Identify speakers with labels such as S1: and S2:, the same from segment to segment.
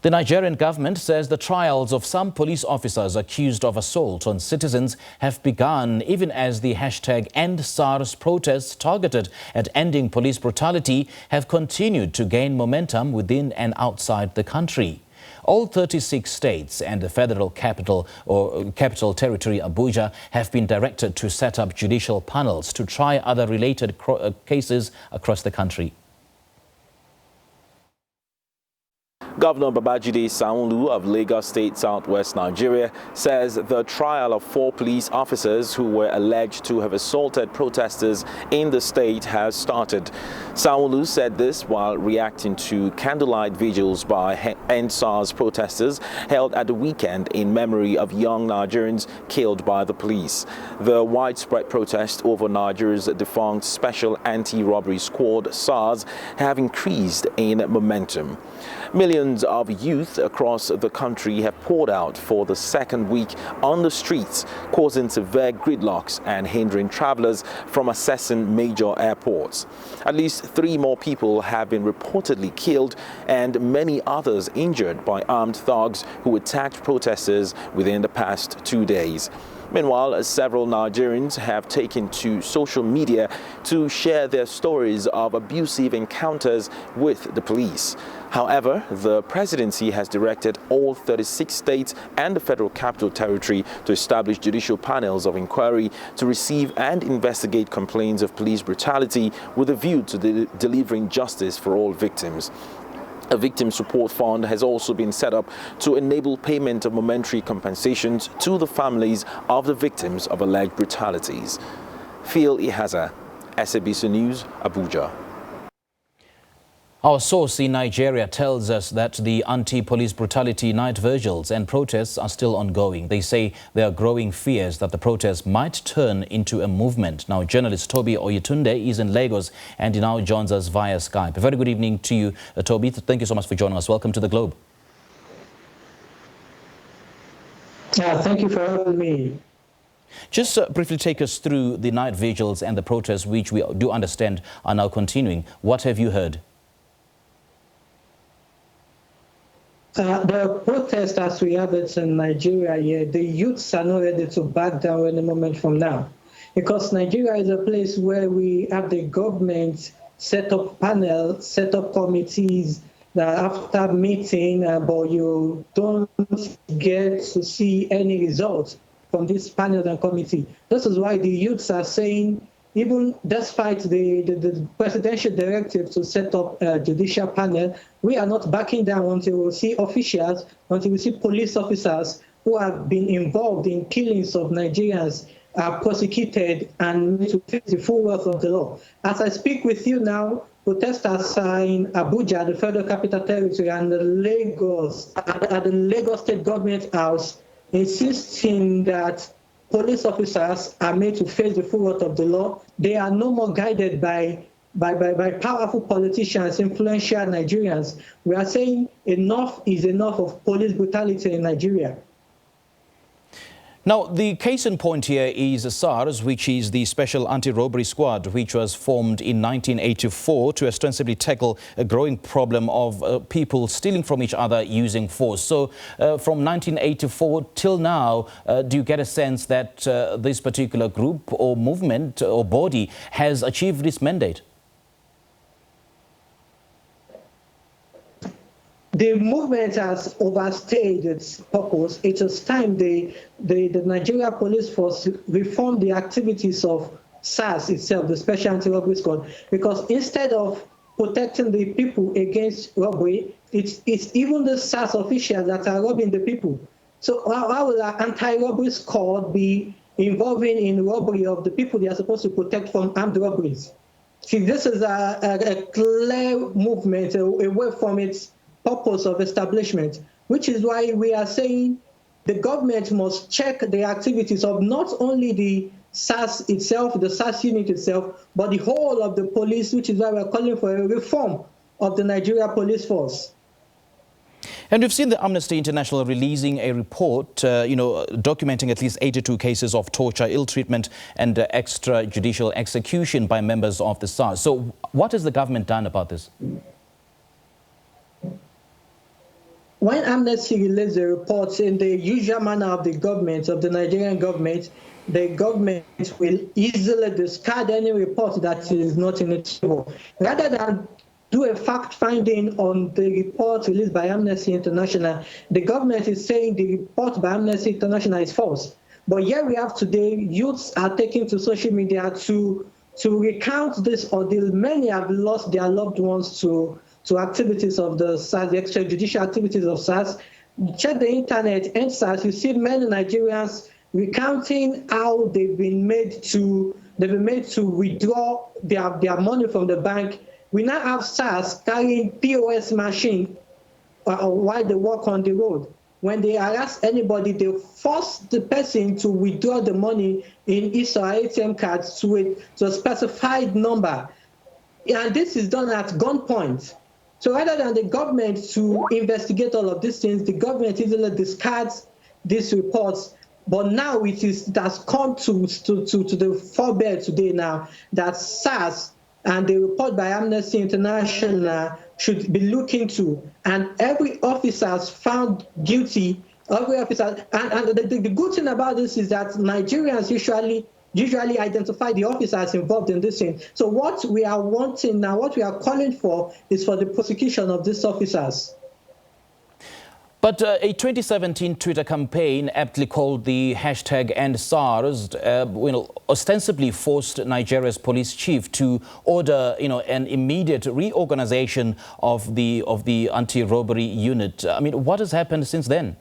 S1: The Nigerian government says the trials of some police officers accused of assault on citizens have begun, even as the #EndSARS protests targeted at ending police brutality have continued to gain momentum within and outside the country. All 36 states and the Federal Capital Territory Abuja have been directed to set up judicial panels to try other related cases across the country.
S2: Governor Babajide Sanwo-Olu of Lagos State, Southwest Nigeria, says the trial of 4 police officers who were alleged to have assaulted protesters in the state has started. Sanwo-Olu said this while reacting to candlelight vigils by EndSARS protesters held at the weekend in memory of young Nigerians killed by the police. The widespread protest over Nigeria's defunct Special Anti-Robbery Squad, SARS, have increased in momentum. Millions of youth across the country have poured out for the second week on the streets, causing severe gridlocks and hindering travelers from accessing major airports. At least 3 more people have been reportedly killed and many others injured by armed thugs who attacked protesters within the past 2 days. Meanwhile, several Nigerians have taken to social media to share their stories of abusive encounters with the police. However, the presidency has directed all 36 states and the Federal Capital Territory to establish judicial panels of inquiry to receive and investigate complaints of police brutality with a view to delivering justice for all victims. A victim support fund has also been set up to enable payment of momentary compensations to the families of the victims of alleged brutalities. Phil Ihaza, SABC News, Abuja.
S1: Our source in Nigeria tells us that the anti-police brutality night vigils and protests are still ongoing. They say there are growing fears that the protests might turn into a movement. Now, journalist Tobi Oyetunde is in Lagos and he now joins us via Skype. A very good evening to you, Tobi. Thank you so much for joining us. Welcome to The Globe.
S3: Thank you for having me.
S1: Just briefly take us through the night vigils and the protests, which we do understand are now continuing. What have you heard?
S3: The protest as we have it in Nigeria here, the youths are not ready to back down any moment from now. Because Nigeria is a place where we have the government set up panels, set up committees that after meeting, but you don't get to see any results from this panel and committee. This is why the youths are saying, even despite the presidential directive to set up a judicial panel, we are not backing down until we see officials, until we see police officers who have been involved in killings of Nigerians are prosecuted and to face the full wrath of the law. As I speak with you now, protesters are in Abuja, the Federal Capital Territory, and the Lagos, at the Lagos State Government House, insisting that police officers are made to face the full wrath of the law. They are no more guided by powerful politicians, influential Nigerians. We are saying enough is enough of police brutality in Nigeria.
S1: Now, the case in point here is SARS, which is the Special Anti-Robbery Squad, which was formed in 1984 to ostensibly tackle a growing problem of people stealing from each other using force. So from 1984 till now, do you get a sense that this particular group or movement or body has achieved this mandate?
S3: The movement has overstayed its purpose. It is time the Nigeria Police Force reform the activities of SARS itself, the Special Anti-Robbery Squad, because instead of protecting the people against robbery, it's even the SARS officials that are robbing the people. So how will an anti-robbery squad be involving in robbery of the people they are supposed to protect from armed robberies? See, this is a clear movement away from its purpose of establishment, which is why we are saying the government must check the activities of not only the SARS itself, the SARS unit itself, but the whole of the police, which is why we're calling for a reform of the Nigeria Police Force.
S1: And we've seen the Amnesty International releasing a report, documenting at least 82 cases of torture, ill treatment and extrajudicial execution by members of the SARS. So what has the government done about this?
S3: when Amnesty released the reports in the usual manner of the government, of the Nigerian government, the government will easily discard any report that is not in its favor. Rather than do a fact-finding on the report released by Amnesty International, the government is saying the report by Amnesty International is false. But here we have today, youths are taking to social media to recount this ordeal. Many have lost their loved ones to activities of the SARS, the extrajudicial activities of SARS. Check the internet and SARS, you see many Nigerians recounting how they've been made to withdraw their money from the bank. We now have SARS carrying POS machine while they walk on the road. When they harass anybody, they force the person to withdraw the money in his or her ATM cards to a specified number. And this is done at gunpoint. So rather than the government to investigate all of these things, the government easily discards these reports. But now it has come to the forebear today now that SARS and the report by Amnesty International should be looked into, and every officer is found guilty. Every officer, and the good thing about this is that Nigerians usually identify the officers involved in this thing. So what we are wanting now, what we are calling for, is for the prosecution of these officers.
S1: But a 2017 Twitter campaign, aptly called the hashtag #EndSARS, ostensibly forced Nigeria's police chief to order, an immediate reorganization of the anti-robbery unit. I mean, what has happened since then?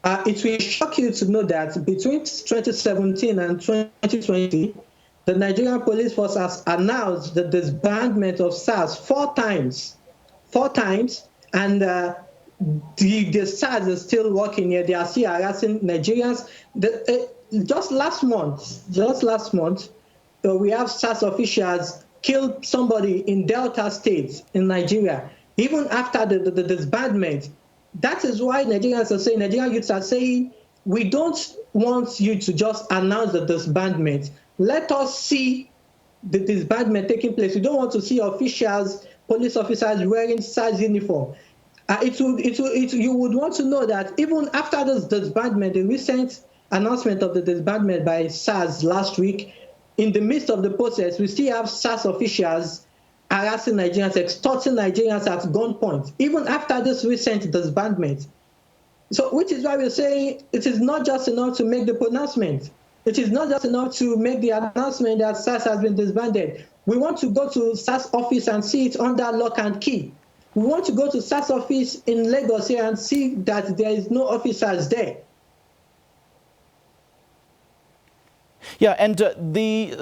S3: It will shock you to know that between 2017 and 2020, the Nigerian police force has announced the disbandment of SARS four times, and the SARS is still working here. They are still harassing Nigerians. Just last month, we have SARS officials killed somebody in Delta State in Nigeria, even after the disbandment. That is why Nigerian youths are saying, we don't want you to just announce the disbandment. Let us see the disbandment taking place. We don't want to see police officers wearing SARS uniform. You would want to know that even after this disbandment, the recent announcement of the disbandment by SARS last week, in the midst of the process, we still have SARS officials harassing Nigerians, extorting Nigerians at gunpoint, even after this recent disbandment. So, which is why we're saying it is not just enough to make the pronouncement. It is not just enough to make the announcement that SARS has been disbanded. We want to go to SARS office and see it under lock and key. We want to go to SARS office in Lagos here and see that there is no officers there.
S1: Yeah, and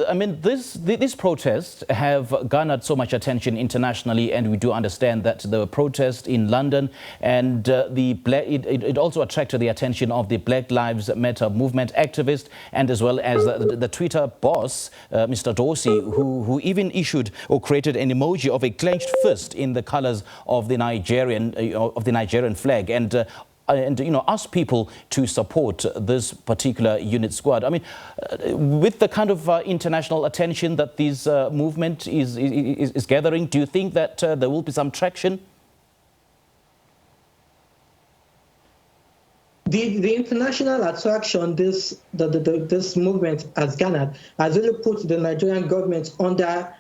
S1: these protests have garnered so much attention internationally, and we do understand that the protest in London and it also attracted the attention of the Black Lives Matter movement activist, and as well as the Twitter boss, Mr. Dorsey, who even issued or created an emoji of a clenched fist in the colors of the Nigerian flag, and ask people to support this particular unit squad. I mean, with the kind of international attention that this movement is gathering, do you think that there will be some traction?
S3: The international attraction this movement has garnered has really put the Nigerian government under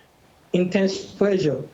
S3: intense pressure.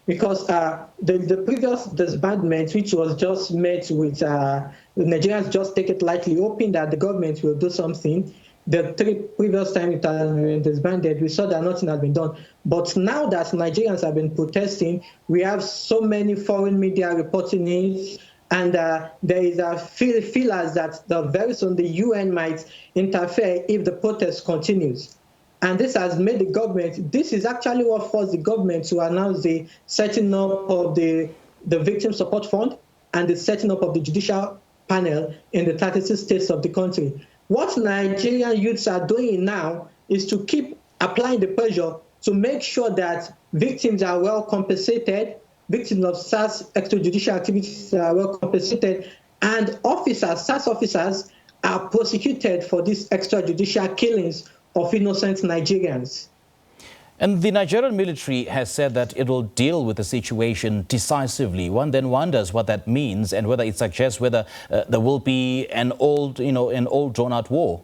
S3: Because the previous disbandment, which was just met with the Nigerians just take it lightly, hoping that the government will do something. The three previous times it has been disbanded, we saw that nothing has been done. But now that Nigerians have been protesting, we have so many foreign media reporting it, and there is a feelers that very soon the UN might interfere if the protest continues. And this has made the government, this is actually what forced the government to announce the setting up of the Victim Support Fund and the setting up of the judicial panel in the 36 states of the country. What Nigerian youths are doing now is to keep applying the pressure to make sure that victims are well compensated, victims of SARS extrajudicial activities are well compensated, and SARS officers are prosecuted for these extrajudicial killings of innocent Nigerians.
S1: And the Nigerian military has said that it will deal with the situation decisively. One then wonders what that means and whether it suggests whether there will be an old drawn-out war.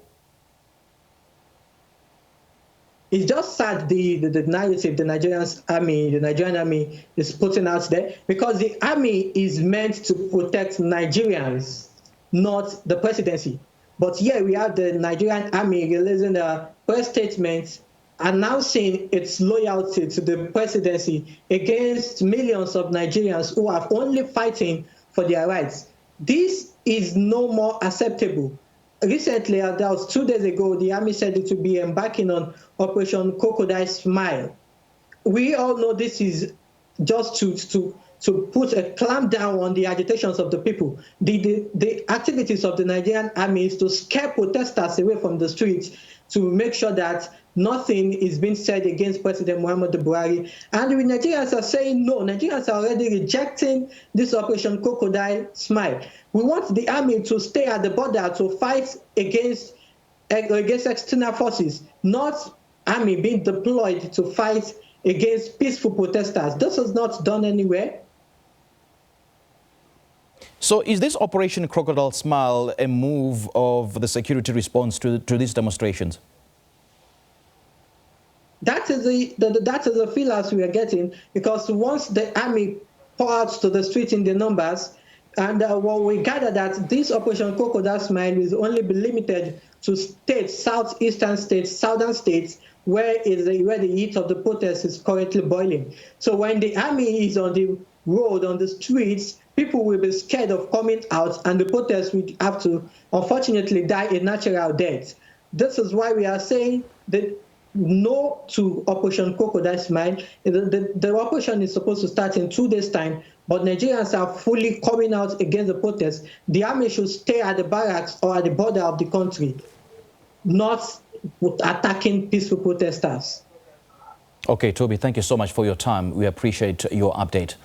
S3: It's just sad the narrative the Nigerian army is putting out there, because the army is meant to protect Nigerians, not the presidency. But here we have the Nigerian army releasing a press statement announcing its loyalty to the presidency against millions of Nigerians who are only fighting for their rights. This is no more acceptable. Recently, that was 2 days ago, the army said it would be embarking on Operation Crocodile Smile. We all know this is just to put a clamp down on the agitations of the people. The activities of the Nigerian army is to scare protesters away from the streets, to make sure that nothing is being said against President Muhammadu Buhari. And the Nigerians are saying no. Nigerians are already rejecting this Operation Crocodile Smile. We want the army to stay at the border to fight against external forces, not army being deployed to fight against peaceful protesters. This is not done anywhere.
S1: So is this Operation Crocodile Smile a move of the security response to these demonstrations?
S3: That is the feelers we are getting, because once the army pour out to the street in the numbers, and what we gather that this Operation Crocodile Smile will only be limited to states, southeastern states, southern states, where the heat of the protest is currently boiling. So when the army is on the road, on the streets, people will be scared of coming out, and the protest will have to, unfortunately, die a natural death. This is why we are saying that no to Operation Crocodile Smile. The operation is supposed to start in 2 days' time, but Nigerians are fully coming out against the protest. The army should stay at the barracks or at the border of the country, not attacking peaceful protesters.
S1: Okay, Tobi, thank you so much for your time. We appreciate your update.